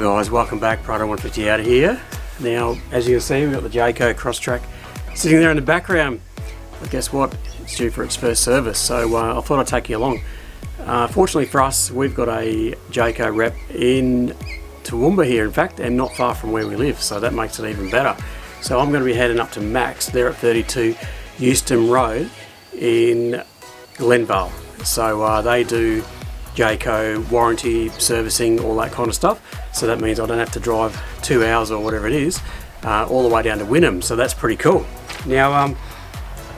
Guys, welcome back. Prado 150 out of here. Now, as you can see, we've got the Jayco Crosstrak sitting there in the background. But guess what? It's due for its first service, so I thought I'd take you along. Fortunately for us, we've got a Jayco rep in Toowoomba here, in fact, and not far from where we live, so that makes it even better. So I'm going to be heading up to Maks. They're at 32 Euston Road in Glenvale. So they do Jayco warranty, servicing, all that kind of stuff. So that means I don't have to drive 2 hours or whatever it is all the way down to Wynnum. So that's pretty cool. Now,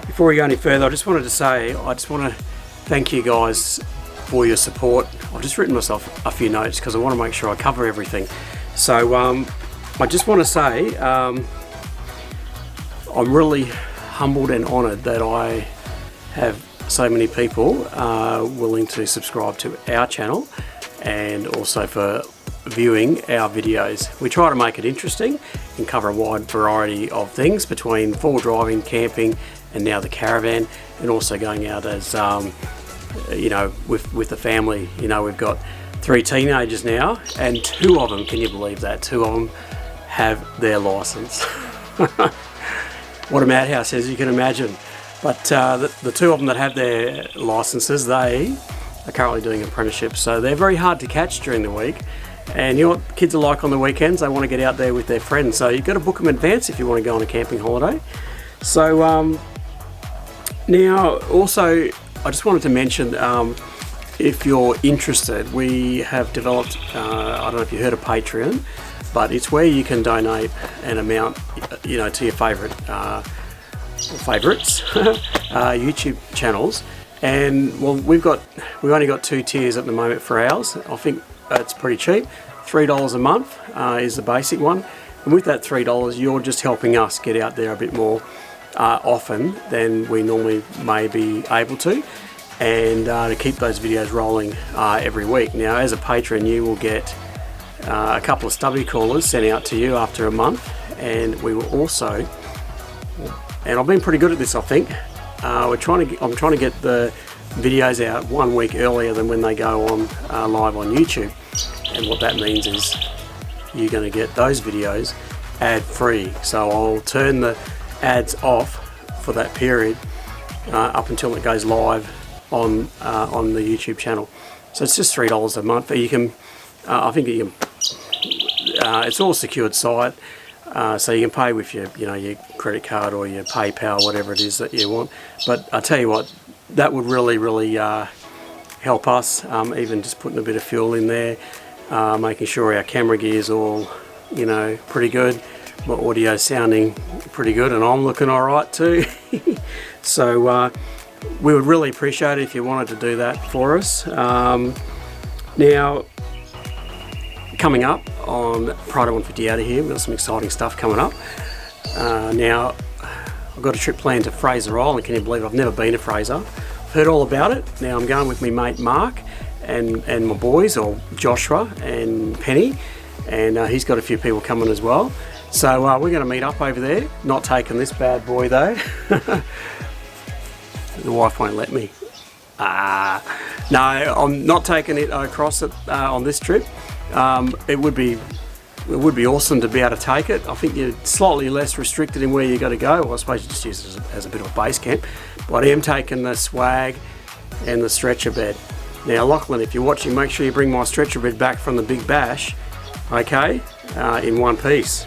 before we go any further, I just wanted to say, I just want to thank you guys for your support. I've just written myself a few notes because I want to make sure I cover everything. So I just want to say I'm really humbled and honoured that I have so many people willing to subscribe to our channel and also for viewing our videos. We try to make it interesting and cover a wide variety of things between four-wheel driving, camping, and now the caravan, and also going out as you know, with the family. You know, we've got 3 teenagers now, and 2 of them, can you believe that? 2 of them have their license. What a madhouse, as you can imagine. But the 2 of them that have their licenses, they are currently doing apprenticeships, so they're very hard to catch during the week. And you know what kids are like on the weekends? They want to get out there with their friends, so you've got to book them in advance if you want to go on a camping holiday. So now also I just wanted to mention, if you're interested, we have developed, I don't know if you heard of Patreon, but it's where you can donate an amount, you know, to your favourites YouTube channels. And well, we've only got 2 tiers at the moment for ours. I think it's pretty cheap. $3 a month is the basic one, and with that $3 you're just helping us get out there a bit more often than we normally may be able to, and to keep those videos rolling every week. Now, as a patron, you will get a couple of stubby callers sent out to you after a month, and we will also, and I've been pretty good at this, I think. I'm trying to get the videos out 1 week earlier than when they go on live on YouTube, and what that means is you're going to get those videos ad-free. So I'll turn the ads off for that period up until it goes live on the YouTube channel. So it's just $3 a month. You can, I think you can. It's all a secured site. So you can pay with your credit card or your PayPal, whatever it is that you want. But I tell you what, that would really help us. Even just putting a bit of fuel in there, making sure our camera gear is all, you know, pretty good. My audio sounding pretty good, and I'm looking all right too. So we would really appreciate it if you wanted to do that for us. Now, coming up on Prado 150 out of here, we've got some exciting stuff coming up. Now, I've got a trip planned to Fraser Island. Can you believe I've never been to Fraser? I've heard all about it. Now I'm going with my mate Mark and my boys, or Joshua and Penny, and he's got a few people coming as well. So we're going to meet up over there. Not taking this bad boy though. The wife won't let me. No, I'm not taking it across it on this trip. It would be awesome to be able to take it. I think you're slightly less restricted in where you got to go. Well, I suppose you just use it as a bit of a base camp. But I am taking the swag and the stretcher bed. Now, Lachlan, if you're watching, make sure you bring my stretcher bed back from the Big Bash, okay, in one piece.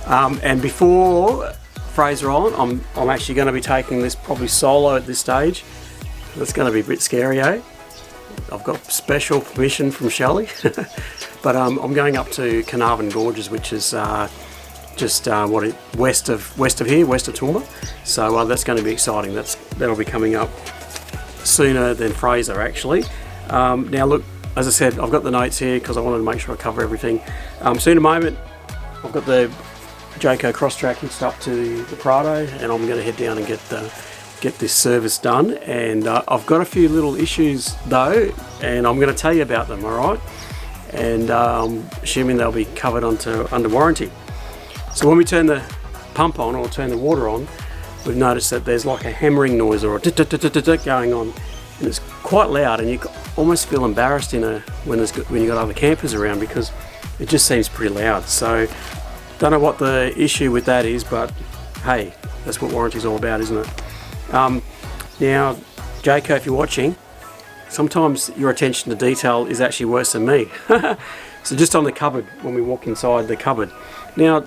And before Fraser Island, I'm actually going to be taking this probably solo at this stage. That's going to be a bit scary, eh? I've got special permission from Shelley. But I'm going up to Carnarvon Gorges, which is just west of here, west of Toowoomba. So that's going to be exciting. That'll be coming up sooner than Fraser, actually. Now look, as I said, I've got the notes here because I wanted to make sure I cover everything. So in a moment, I've got the Jayco Crosstrak hitched up to the Prado, and I'm going to head down and get this service done. And I've got a few little issues though, and I'm going to tell you about them, alright? And assuming they'll be covered under warranty. So when we turn the pump on, or turn the water on, we've noticed that there's like a hammering noise or a going on, and it's quite loud, and you almost feel embarrassed when you got other campers around, because it just seems pretty loud. So don't know what the issue with that is, but hey, that's what warranty's all about, isn't it? Now, Jayco, if you're watching, sometimes your attention to detail is actually worse than me. So just on the cupboard, when we walk inside the cupboard. Now,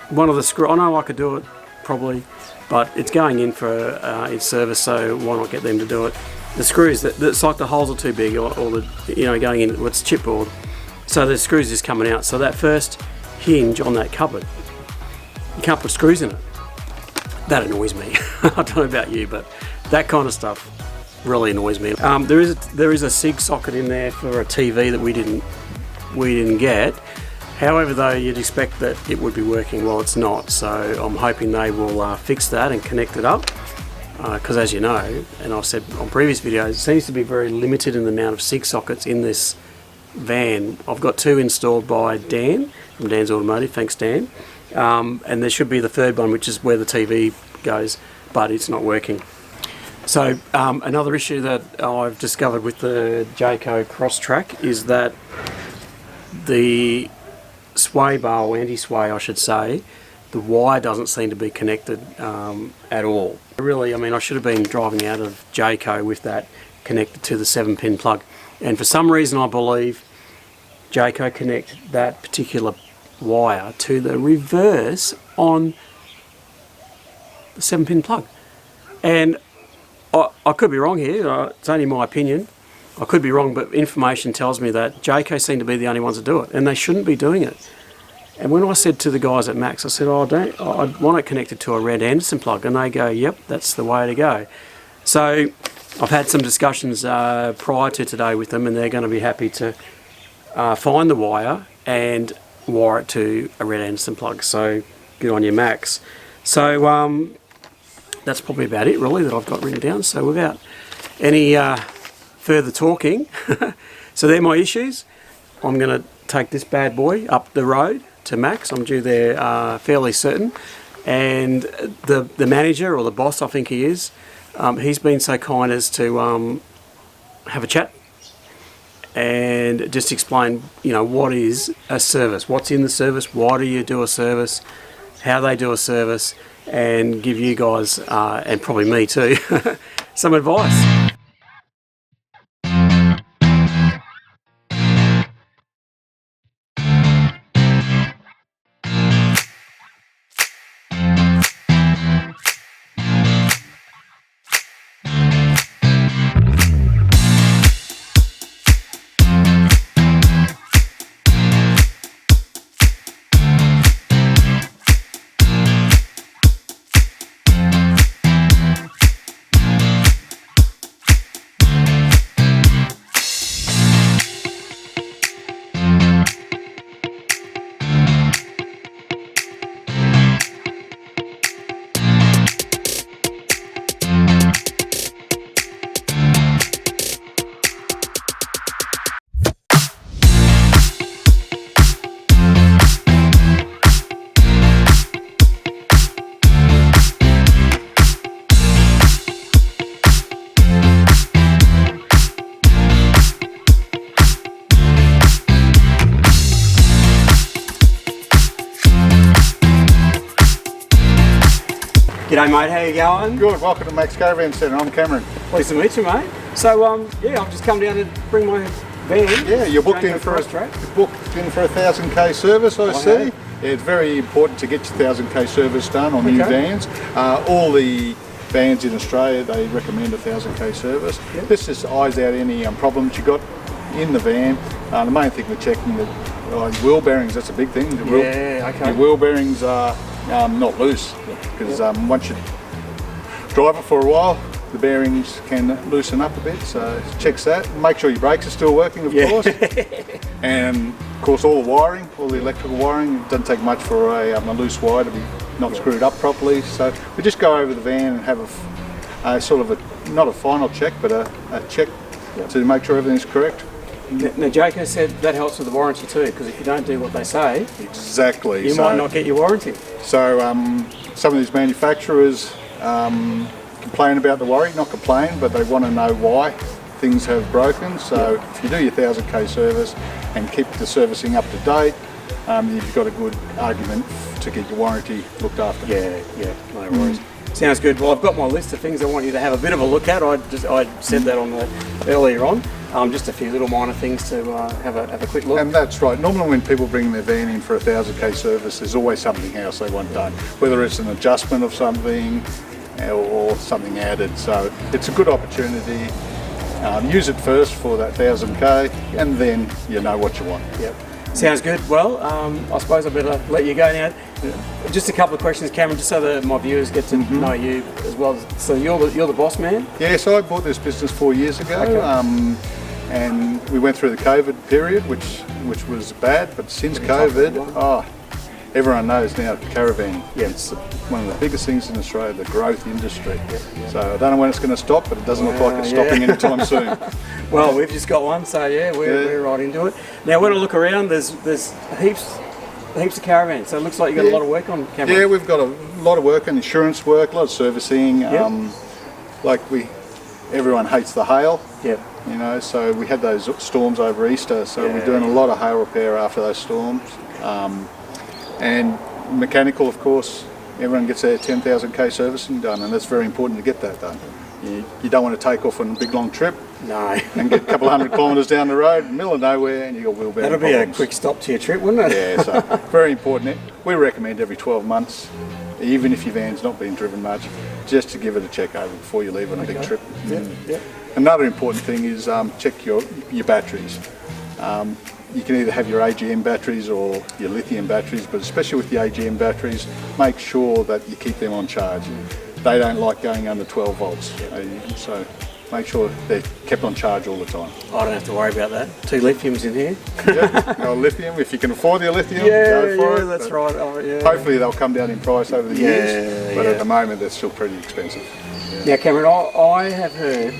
one of the screws, I know I could do it probably, but it's going in for its service, so why not get them to do it? The screws, it's like the holes are too big, or the, going in, it's chipboard. So the screws is coming out. So that first hinge on that cupboard, you can't put screws in it. That annoys me. I don't know about you, but that kind of stuff really annoys me. There is a SIG socket in there for a TV that we didn't get. However, though, you'd expect that it would be working. Well, it's not. So I'm hoping they will fix that and connect it up. Because as you know, and I've said on previous videos, it seems to be very limited in the amount of SIG sockets in this van. I've got 2 installed by Dan from Dan's Automotive. Thanks, Dan. And there should be the third one, which is where the TV goes, but it's not working. So another issue that I've discovered with the Jayco Crosstrak is that the sway bar, or anti-sway I should say, the wire doesn't seem to be connected at all. Really, I mean, I should have been driving out of Jayco with that connected to the 7-pin plug, and for some reason I believe Jayco connected that particular wire to the reverse on the 7-pin plug. And I could be wrong here, it's only my opinion. I could be wrong, but information tells me that Jayco seem to be the only ones that do it, and they shouldn't be doing it. And when I said to the guys at Maks, I said, I want it connected to a red Anderson plug, and they go, yep, that's the way to go. So I've had some discussions prior to today with them, and they're going to be happy to find the wire and wire it to a red Anderson plug. So good on you, Maks. So that's probably about it really that I've got written down. So without any further talking, so they're my issues. I'm going to take this bad boy up the road to Maks. I'm due there fairly certain, and the manager, or the boss I think he is, he's been so kind as to have a chat and just explain, what is a service, what's in the service, why do you do a service, how they do a service, and give you guys, and probably me too, some advice. G'day mate, how you going? Good, welcome to Maks Caravan Centre. I'm Cameron. Pleased to meet you, mate. So yeah, I've just come down to bring my van. Yeah, you're booked in for a 1,000k service, I see. Yeah, it's very important to get your 1,000k service done on new vans. All the vans in Australia, they recommend a 1,000k service. Yep. This just eyes out any problems you got in the van. The main thing we're checking the wheel bearings. That's a big thing. The wheel bearings are not loose, because once you drive it for a while, the bearings can loosen up a bit, so checks that. Make sure your brakes are still working, of course. And of course all the wiring, all the electrical wiring, it doesn't take much for a loose wire to be not screwed up properly. So we just go over the van and have a sort of a, not a final check, but a check to make sure everything's correct. Now Jayco said that helps with the warranty too, because if you don't do what they say, exactly, you might not get your warranty. So some of these manufacturers complain about the warranty, not complain, but they want to know why things have broken. So if you do your 1000k service and keep the servicing up to date, you've got a good argument to get your warranty looked after. Yeah, no worries. Sounds good. Well, I've got my list of things I want you to have a bit of a look at. I said that on earlier on. Just a few little minor things to have a quick look. And that's right. Normally when people bring their van in for a 1000k service, there's always something else they want done, whether it's an adjustment of something or something added. So it's a good opportunity. Use it first for that 1000k, and then you know what you want. Yep. Sounds good. Well, I suppose I better let you go now. Just a couple of questions, Cameron, just so that my viewers get to know you as well. So you're the boss man? Yeah, so I bought this business 4 years ago, and we went through the COVID period, which was bad. But since COVID, everyone knows now caravan. Yeah. It's one of the biggest things in Australia, the growth industry. So I don't know when it's going to stop, but it doesn't look like it's stopping anytime soon. Well, we've just got one, so we're right into it. Now, when I look around, there's heaps of caravans. So it looks like you've got a lot of work on, Cameron. Yeah, we've got a lot of work and insurance work, a lot of servicing. Everyone hates the hail. Yeah. You know, so we had those storms over Easter, so we're doing a lot of hail repair after those storms. And mechanical, of course, everyone gets their 10,000k servicing done, and that's very important to get that done. You don't want to take off on a big long trip. No. And get a couple of 100 kilometres down the road, middle of nowhere, and you got wheel bearing That'll problems. be a quick stop to your trip, wouldn't it? Yeah, so very important. We recommend every 12 months, even if your van's not being driven much, just to give it a check over before you leave on a big trip. Yeah. Another important thing is check your batteries. You can either have your AGM batteries or your lithium batteries, but especially with the AGM batteries, make sure that you keep them on charge. They don't like going under 12 volts, so make sure they're kept on charge all the time. I don't have to worry about that. 2 lithiums in here. Lithium, if you can afford the lithium, go for it. That's right. Hopefully they'll come down in price over the years, but at the moment they're still pretty expensive. Now, Cameron, I have heard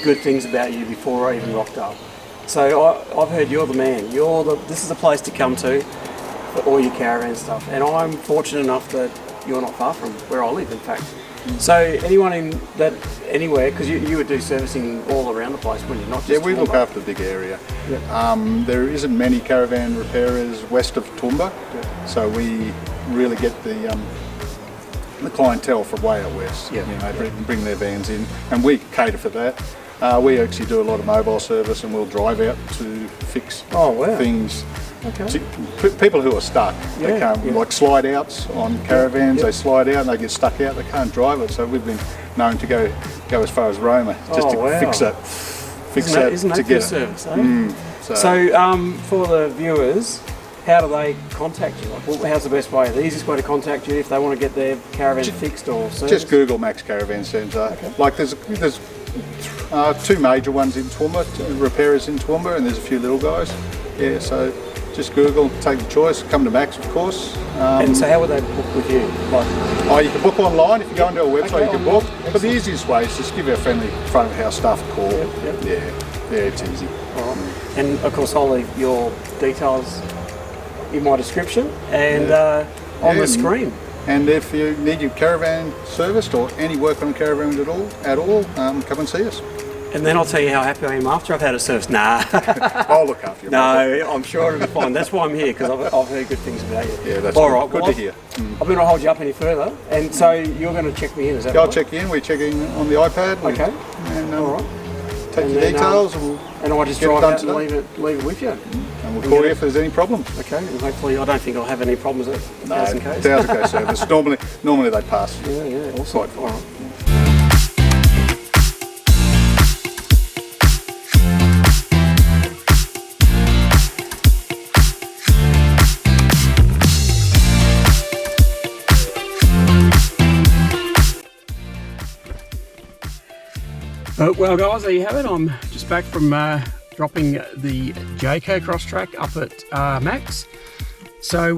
good things about you before I even rocked up. So I've heard you're the man. This is a place to come to for all your caravan stuff, and I'm fortunate enough that you're not far from where I live, in fact. So anyone anywhere, because you would do servicing all around the place, wouldn't you? Not just we Toowoomba. look after the big area. There isn't many caravan repairers west of Toowoomba, so we really get the clientele from way out west. They bring their vans in, and we cater for that. We actually do a lot of mobile service, and we'll drive out to fix things. Okay. People who are stuck, they can't, like slide outs on caravans, they slide out and they get stuck out, they can't drive it. So we've been known to go as far as Roma just to fix that. Isn't that to good get service? So for the viewers, how do they contact you? How's the best way? The easiest way to contact you if they want to get their caravan fixed or serviced? Just Google Maks Caravan Centre. Okay. Like there's 2 major ones in Toowoomba, repairers in Toowoomba, and there's a few little guys. Yeah, so just Google, take your choice, come to Maks, of course. And so how would they book with you? You can book online. If you go onto our website, you can book. But the easiest way is just give our friendly front of house staff a call. Yeah, it's easy. All right. And of course, I'll leave your details in my description and on the screen. And if you need your caravan serviced or any work on a caravan at all, come and see us. And then I'll tell you how happy I am after I've had it serviced. Nah. I'll look after you. No, I'm sure it'll be fine. That's why I'm here, because I've heard good things about you. Yeah, that's all right. Good to hear. I'm going to hold you up any further. And so you're going to check me in, is that right? I'll right? check you in. We check in on the iPad. Okay. And, all right. Take your details. And I'll just drive out and leave it with you. And we'll call you if there's any problems. Okay, and hopefully I don't think I'll have any problems at 1000k. 1000k service. Normally they pass. Yeah, awesome. All right. Well guys, there you have it. I'm just back from dropping the Jayco Crosstrak up at Maks. So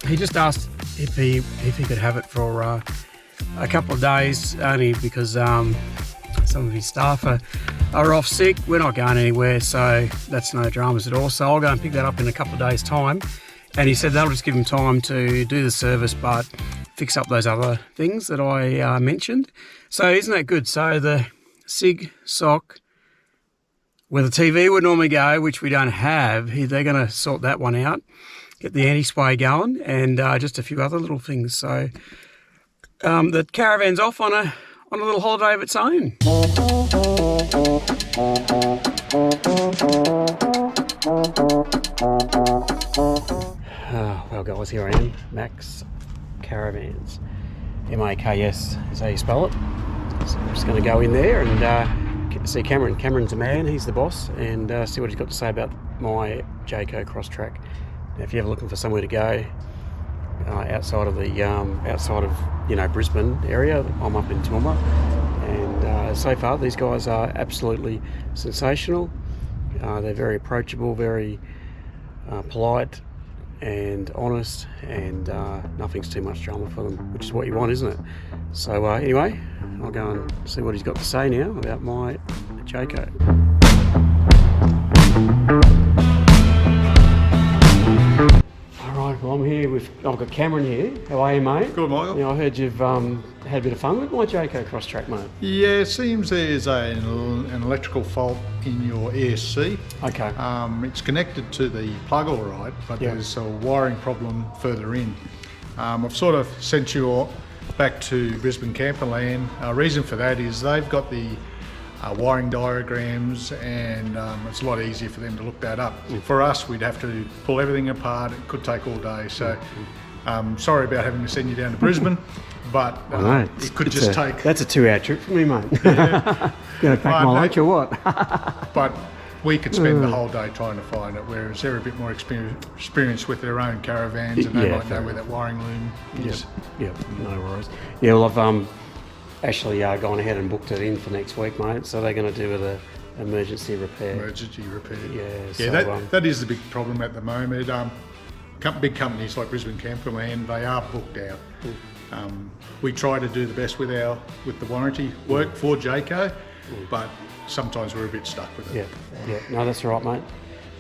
he just asked if he could have it for a couple of days, only because some of his staff are off sick. We're not going anywhere, so that's no dramas at all. So I'll go and pick that up in a couple of days' time. And he said that'll just give him time to do the service, but fix up those other things that I mentioned. So isn't that good? So the SIG sock where the TV would normally go, which we don't have, they're going to sort that one out, get the anti-sway going, and just a few other little things. So the caravan's off on a little holiday of its own. Well guys, here I am, Maks Caravans. M-A-K-S is how you spell it. So I'm just going to go in there and get to see Cameron. Cameron's a man, he's the boss, and see what he's got to say about my Jayco Crosstrak. Now, if you're ever looking for somewhere to go outside of Brisbane area, I'm up in Toowoomba, and so far these guys are absolutely sensational. They're very approachable, very polite and honest, and nothing's too much drama for them, which is what you want, isn't it? So anyway, I'll go and see what he's got to say now about my Jayco. Alright, well I'm here I've got Cameron here. How are you, mate? Good, Michael. Now, I heard you've had a bit of fun with my Jayco Crosstrak, mate. Yeah, it seems there's an electrical fault in your ESC. Okay. It's connected to the plug all right, but there's a wiring problem further in. I've sort of sent you all back to Brisbane Camperland. Reason for that is they've got the wiring diagrams, and it's a lot easier for them to look that up. For us, we'd have to pull everything apart. It could take all day. So sorry about having to send you down to Brisbane, but it could just take... That's a 2-hour trip for me, mate. Yeah. Going to pack my lunch or what? But we could spend the whole day trying to find it, whereas they're a bit more experienced with their own caravans, and they might know where that wiring loom is. Yeah, no worries. Yeah, well, I've actually gone ahead and booked it in for next week, mate. So they're going to do the emergency repair. Emergency repair. Yeah. So, that is the big problem at the moment. Big companies like Brisbane Camperland, they are booked out. We try to do the best with the warranty work for Jayco, but sometimes we're a bit stuck with it. Yeah. No, that's all right, mate.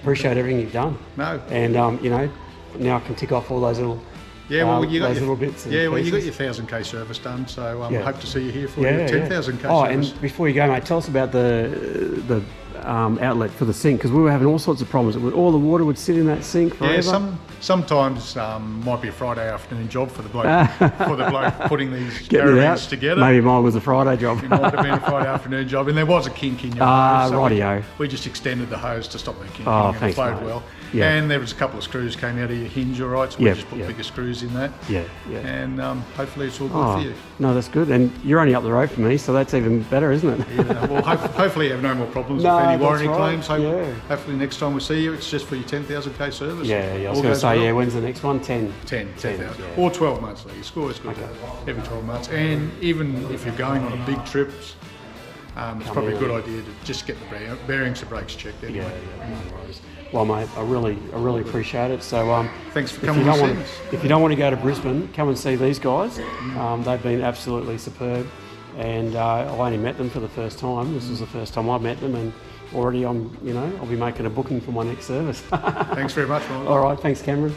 Appreciate everything you've done. No. And now I can tick off all those little. Yeah, well, you got those your, little bits. Yeah, well, you got your 1,000k service done, so I hope to see you here for your 10,000k service. And before you go, mate, tell us about the outlet for the sink, because we were having all sorts of problems. All the water would sit in that sink forever. Yeah, sometimes might be a Friday afternoon job for the bloke putting these caravans together. Maybe mine was a Friday job. It might have been a Friday afternoon job, and there was a kink in your hose. So rightio. We just extended the hose to stop the kinking, and it flowed well. Yeah. And there was a couple of screws came out of your hinge, all right, so we just put bigger screws in that. Yeah. And hopefully it's all good for you. No, that's good. And you're only up the road from me, so that's even better, isn't it? Yeah, well, hopefully you have no more problems with any warranty claims. Hopefully next time we see you, it's just for your 10,000k service. Yeah, I was going to say, when's the next one? 10,000. Or 12 months, Lee. It's always good every 12 months. And even if you're going on a big trip, it's probably a good idea to just get the bearings and brakes checked anyway. Yeah, no worries. Well, mate, I really appreciate it. So, thanks for coming and seeing us. If you don't want to go to Brisbane, come and see these guys. They've been absolutely superb, and I only met them for the first time. This was the first time I met them, and already I'll be making a booking for my next service. Thanks very much, Ron. All right, thanks, Cameron.